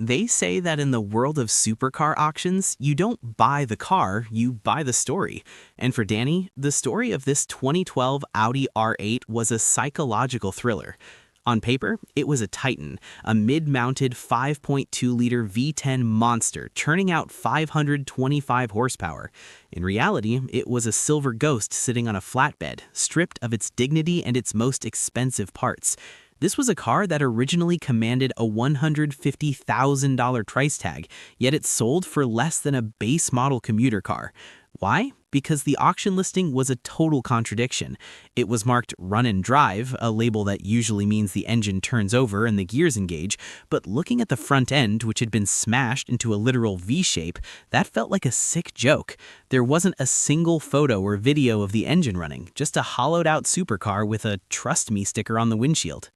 They say that in the world of supercar auctions, you don't buy the car, you buy the story. And for Danny, the story of this 2012 Audi R8 was a psychological thriller. On paper, it was a titan, a mid-mounted 5.2-liter V10 monster churning out 525 horsepower. In reality, it was a silver ghost sitting on a flatbed, stripped of its dignity and its most expensive parts. This was a car that originally commanded a $150,000 price tag, yet it sold for less than a base model commuter car. Why? Because the auction listing was a total contradiction. It was marked run and drive, a label that usually means the engine turns over and the gears engage, but looking at the front end, which had been smashed into a literal V-shape, that felt like a sick joke. There wasn't a single photo or video of the engine running, just a hollowed-out supercar with a "Trust Me" sticker on the windshield.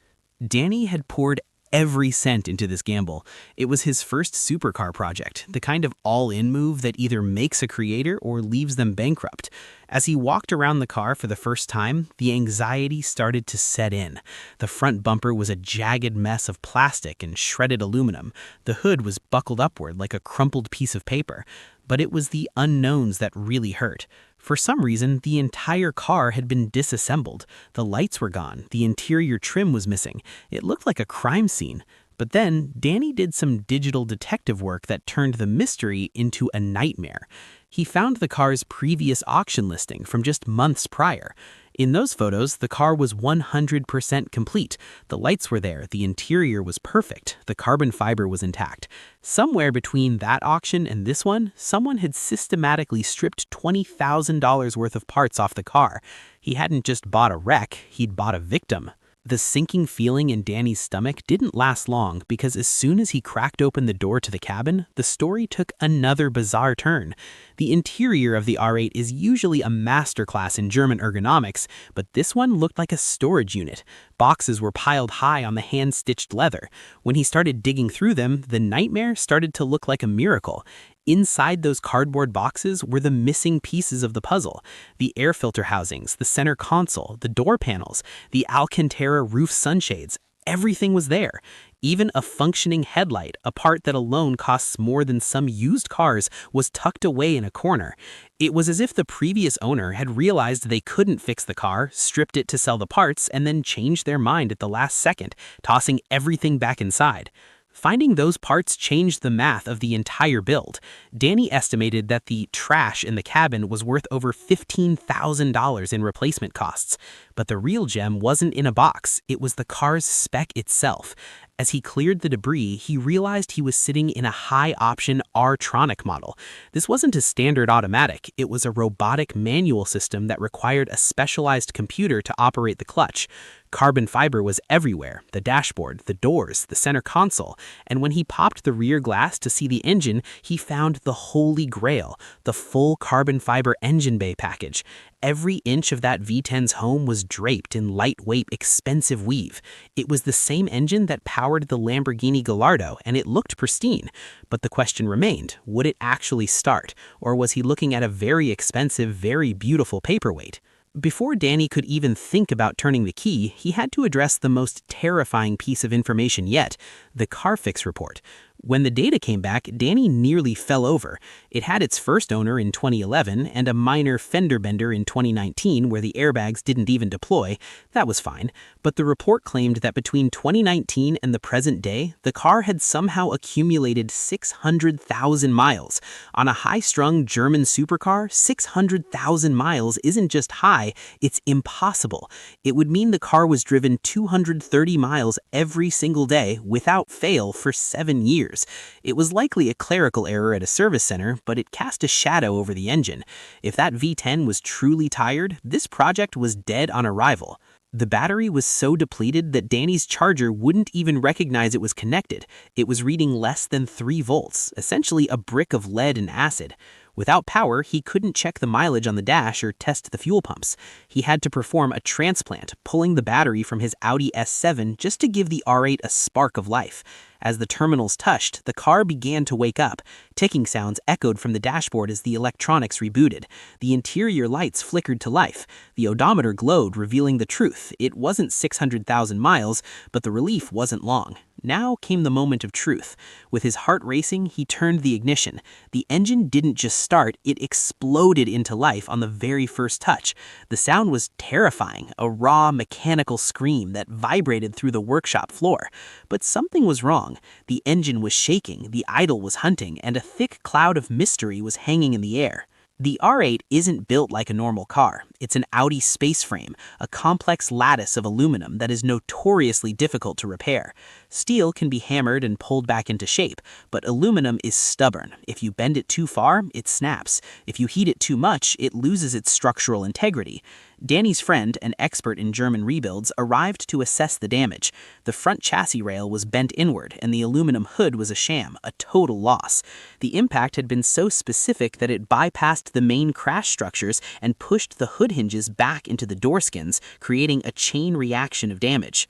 Danny had poured every cent into this gamble. It was his first supercar project, the kind of all-in move that either makes a creator or leaves them bankrupt. As he walked around the car for the first time, the anxiety started to set in. The front bumper was a jagged mess of plastic and shredded aluminum. The hood was buckled upward like a crumpled piece of paper. But it was the unknowns that really hurt. For some reason, the entire car had been disassembled. The lights were gone, the interior trim was missing. It looked like a crime scene. But then, Danny did some digital detective work that turned the mystery into a nightmare. He found the car's previous auction listing from just months prior. In those photos, the car was 100% complete. The lights were there, the interior was perfect, the carbon fiber was intact. Somewhere between that auction and this one, someone had systematically stripped $20,000 worth of parts off the car. He hadn't just bought a wreck, he'd bought a victim. The sinking feeling in Danny's stomach didn't last long because as soon as he cracked open the door to the cabin, the story took another bizarre turn. The interior of the R8 is usually a masterclass in German ergonomics, but this one looked like a storage unit. Boxes were piled high on the hand-stitched leather. When he started digging through them, the nightmare started to look like a miracle. Inside those cardboard boxes were the missing pieces of the puzzle. The air filter housings, the center console, the door panels, the Alcantara roof sunshades. Everything was there. Even a functioning headlight, a part that alone costs more than some used cars, was tucked away in a corner. It was as if the previous owner had realized they couldn't fix the car, stripped it to sell the parts, and then changed their mind at the last second, tossing everything back inside. Finding those parts changed the math of the entire build. Danny estimated that the trash in the cabin was worth over $15,000 in replacement costs. But the real gem wasn't in a box, it was the car's spec itself. As he cleared the debris, he realized he was sitting in a high-option R-tronic model. This wasn't a standard automatic, it was a robotic manual system that required a specialized computer to operate the clutch. Carbon fiber was everywhere, the dashboard, the doors, the center console, and when he popped the rear glass to see the engine, he found the holy grail, the full carbon fiber engine bay package. Every inch of that V10's home was draped in lightweight, expensive weave. It was the same engine that powered the Lamborghini Gallardo, and it looked pristine. But the question remained, would it actually start, or was he looking at a very expensive, very beautiful paperweight? Before Danny could even think about turning the key, he had to address the most terrifying piece of information yet, the Carfax report. When the data came back, Danny nearly fell over. It had its first owner in 2011 and a minor fender bender in 2019 where the airbags didn't even deploy. That was fine. But the report claimed that between 2019 and the present day, the car had somehow accumulated 600,000 miles. On a high-strung German supercar, 600,000 miles isn't just high, it's impossible. It would mean the car was driven 230 miles every single day without fail for 7 years. It was likely a clerical error at a service center, but it cast a shadow over the engine. If that V10 was truly tired, this project was dead on arrival. The battery was so depleted that Danny's charger wouldn't even recognize it was connected. It was reading less than 3 volts, essentially a brick of lead and acid. Without power, he couldn't check the mileage on the dash or test the fuel pumps. He had to perform a transplant, pulling the battery from his Audi S7 just to give the R8 a spark of life. As the terminals touched, the car began to wake up. Ticking sounds echoed from the dashboard as the electronics rebooted. The interior lights flickered to life. The odometer glowed, revealing the truth. It wasn't 600,000 miles, but the relief wasn't long. Now came the moment of truth. With his heart racing, he turned the ignition. The engine didn't just start, it exploded into life on the very first touch. The sound was terrifying, a raw, mechanical scream that vibrated through the workshop floor. But something was wrong. The engine was shaking, the idol was hunting, and a thick cloud of mystery was hanging in the air. The R8 isn't built like a normal car. It's an Audi Space Frame, a complex lattice of aluminum that is notoriously difficult to repair. Steel can be hammered and pulled back into shape, but aluminum is stubborn. If you bend it too far, it snaps. If you heat it too much, it loses its structural integrity. Danny's friend, an expert in German rebuilds, arrived to assess the damage. The front chassis rail was bent inward, and the aluminum hood was a sham, a total loss. The impact had been so specific that it bypassed the main crash structures and pushed the hood hinges back into the door skins, creating a chain reaction of damage.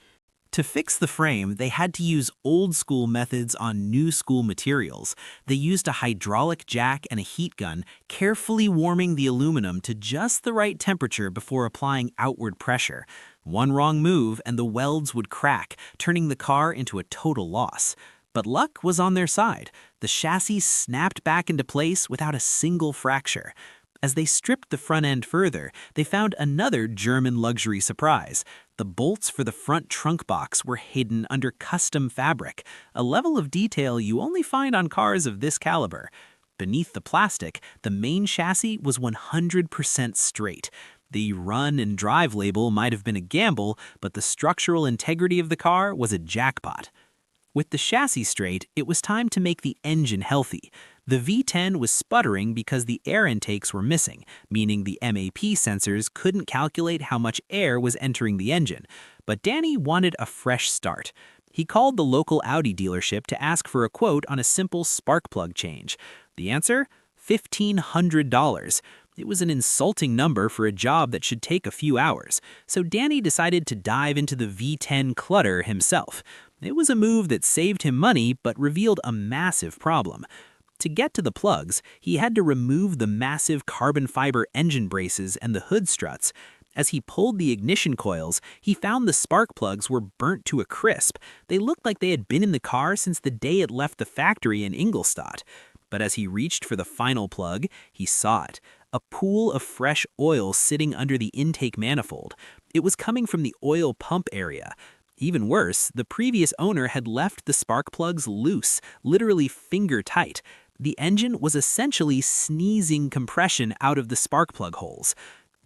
To fix the frame, they had to use old-school methods on new-school materials. They used a hydraulic jack and a heat gun, carefully warming the aluminum to just the right temperature before applying outward pressure. One wrong move and the welds would crack, turning the car into a total loss. But luck was on their side. The chassis snapped back into place without a single fracture. As they stripped the front end further, they found another German luxury surprise. The bolts for the front trunk box were hidden under custom fabric, a level of detail you only find on cars of this caliber. Beneath the plastic, the main chassis was 100% straight. The run and drive label might have been a gamble, but the structural integrity of the car was a jackpot. With the chassis straight, it was time to make the engine healthy. The V10 was sputtering because the air intakes were missing, meaning the MAP sensors couldn't calculate how much air was entering the engine. But Danny wanted a fresh start. He called the local Audi dealership to ask for a quote on a simple spark plug change. The answer? $1,500. It was an insulting number for a job that should take a few hours, so Danny decided to dive into the V10 clutter himself. It was a move that saved him money but revealed a massive problem. To get to the plugs, he had to remove the massive carbon fiber engine braces and the hood struts. As he pulled the ignition coils, he found the spark plugs were burnt to a crisp. They looked like they had been in the car since the day it left the factory in Ingolstadt. But as he reached for the final plug, he saw it. A pool of fresh oil sitting under the intake manifold. It was coming from the oil pump area. Even worse, the previous owner had left the spark plugs loose, literally finger tight. The engine was essentially sneezing compression out of the spark plug holes.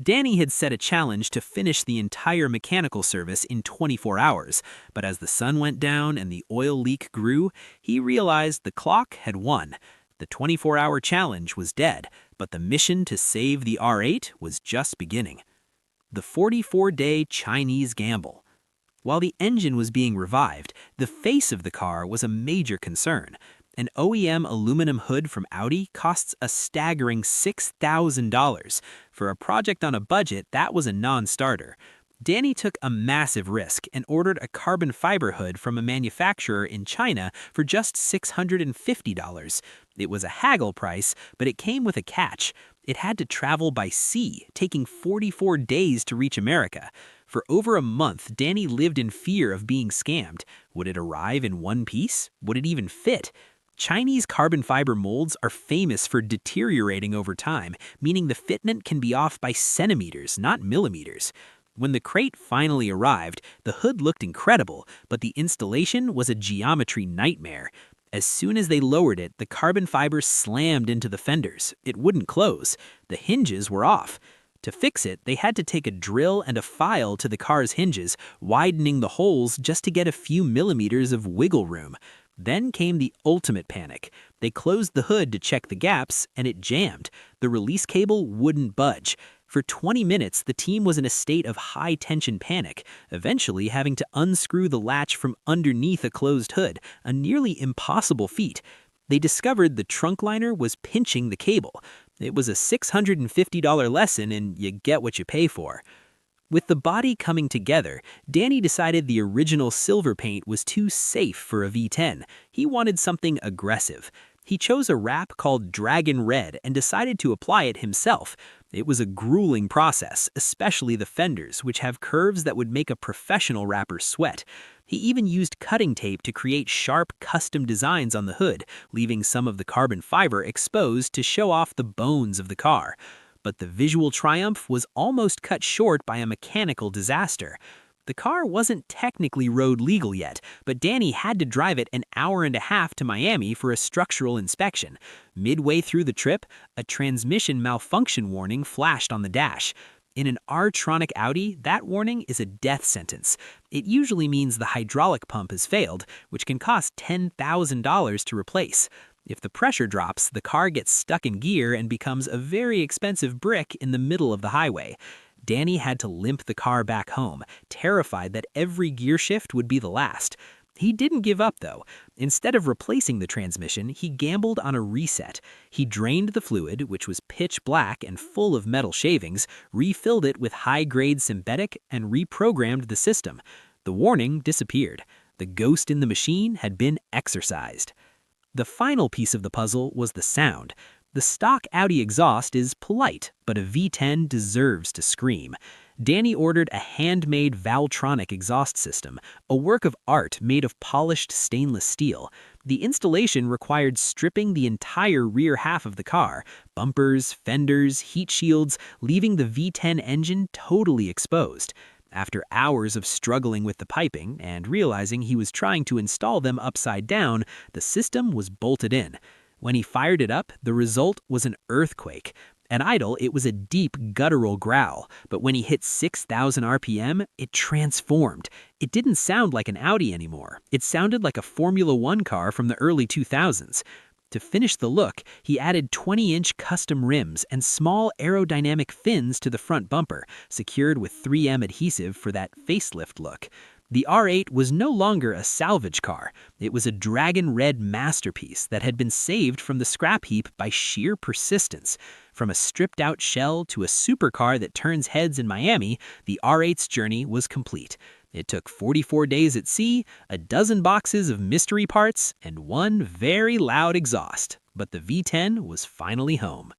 Danny had set a challenge to finish the entire mechanical service in 24 hours, but as the sun went down and the oil leak grew, he realized the clock had won. The 24-hour challenge was dead, but the mission to save the R8 was just beginning. The 44-day Chinese gamble. While the engine was being revived, the face of the car was a major concern. An OEM aluminum hood from Audi costs a staggering $6,000. For a project on a budget, that was a non-starter. Danny took a massive risk and ordered a carbon fiber hood from a manufacturer in China for just $650. It was a haggle price, but it came with a catch. It had to travel by sea, taking 44 days to reach America. For over a month, Danny lived in fear of being scammed. Would it arrive in one piece? Would it even fit? Chinese carbon fiber molds are famous for deteriorating over time, meaning the fitment can be off by centimeters, not millimeters. When the crate finally arrived, the hood looked incredible, but the installation was a geometry nightmare. As soon as they lowered it, the carbon fiber slammed into the fenders. It wouldn't close. The hinges were off. To fix it, they had to take a drill and a file to the car's hinges, widening the holes just to get a few millimeters of wiggle room. Then came the ultimate panic. They closed the hood to check the gaps, and it jammed. The release cable wouldn't budge. For 20 minutes, the team was in a state of high-tension panic, eventually having to unscrew the latch from underneath a closed hood, a nearly impossible feat. They discovered the trunk liner was pinching the cable. It was a $650 lesson, and you get what you pay for. With the body coming together, Danny decided the original silver paint was too safe for a V10. He wanted something aggressive. He chose a wrap called Dragon Red and decided to apply it himself. It was a grueling process, especially the fenders, which have curves that would make a professional rapper sweat. He even used cutting tape to create sharp, custom designs on the hood, leaving some of the carbon fiber exposed to show off the bones of the car. But the visual triumph was almost cut short by a mechanical disaster. The car wasn't technically road legal yet, but Danny had to drive it an hour and a half to Miami for a structural inspection. Midway through the trip, a transmission malfunction warning flashed on the dash. In an R-tronic Audi, that warning is a death sentence. It usually means the hydraulic pump has failed, which can cost $10,000 to replace. If the pressure drops, the car gets stuck in gear and becomes a very expensive brick in the middle of the highway. Danny had to limp the car back home, terrified that every gear shift would be the last. He didn't give up, though. Instead of replacing the transmission, he gambled on a reset. He drained the fluid, which was pitch black and full of metal shavings, refilled it with high-grade synthetic, and reprogrammed the system. The warning disappeared. The ghost in the machine had been exorcised. The final piece of the puzzle was the sound. The stock Audi exhaust is polite, but a V10 deserves to scream. Danny ordered a handmade Valtronic exhaust system, a work of art made of polished stainless steel. The installation required stripping the entire rear half of the car, bumpers, fenders, heat shields, leaving the V10 engine totally exposed. After hours of struggling with the piping and realizing he was trying to install them upside down, the system was bolted in. When he fired it up, the result was an earthquake. At idle, it was a deep guttural growl, but when he hit 6,000 RPM, it transformed. It didn't sound like an Audi anymore. It sounded like a Formula One car from the early 2000s. To finish the look, he added 20-inch custom rims and small aerodynamic fins to the front bumper, secured with 3M adhesive for that facelift look. The R8 was no longer a salvage car. It was a dragon red masterpiece that had been saved from the scrap heap by sheer persistence. From a stripped-out shell to a supercar that turns heads in Miami, the R8's journey was complete. It took 44 days at sea, a dozen boxes of mystery parts, and one very loud exhaust. But the V10 was finally home.